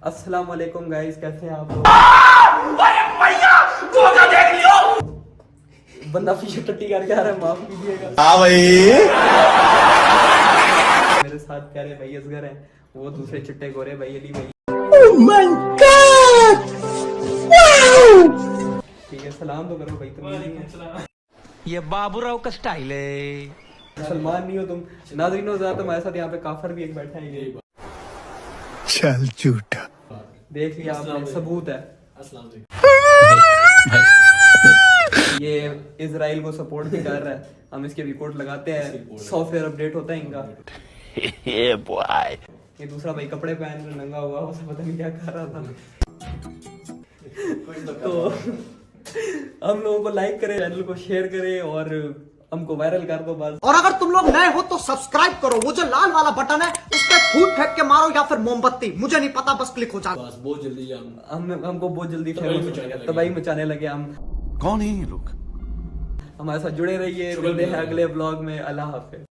अस्सलाम वालेकुम गाइस, कैसे हैं आप लोग? बंदा पीछे टट्टी करके आ रहा है, माफ कीजिएगा। हाँ भाई। मेरे साथ प्यारे भाई असगर हैं, वो दूसरे चिट्टे गोरे भाई अली भाई। Oh my God! ठीक है, सलाम तो करो भाई। तुम ये बाबूराव का स्टाइल है। मुसलमान नहीं हो तुम। नाज़रीनो ज़रा हमारे साथ यहाँ पे काफर भी एक बैठा है, ये चल झूठा। देख लिया आपने, सबूत है। ये इजराइल को सपोर्ट भी कर रहा है, हम इसके रिपोर्ट लगाते हैं, सॉफ्टवेयर अपडेट होता है इनका। ये दूसरा भाई कपड़े पहन कर नंगा हुआ, उसे पता नहीं क्या कर रहा था। तो हम लोगों को लाइक करें, चैनल को शेयर करें और हमको वायरल कर दो बस। और अगर तुम लोग नए हो तो सब्सक्राइब करो, वो जो लाल वाला बटन है उस पर फूट फेंक के मारो या फिर मोमबत्ती, मुझे नहीं पता, बस क्लिक हो जाए। बस बहुत जल्दी हमको बहुत जल्दी तबाही मचाने लगे हम। कौन है ये लोग? हमारे साथ जुड़े रहिए, मिलते हैं अगले ब्लॉग में। अल्लाह हाफिज।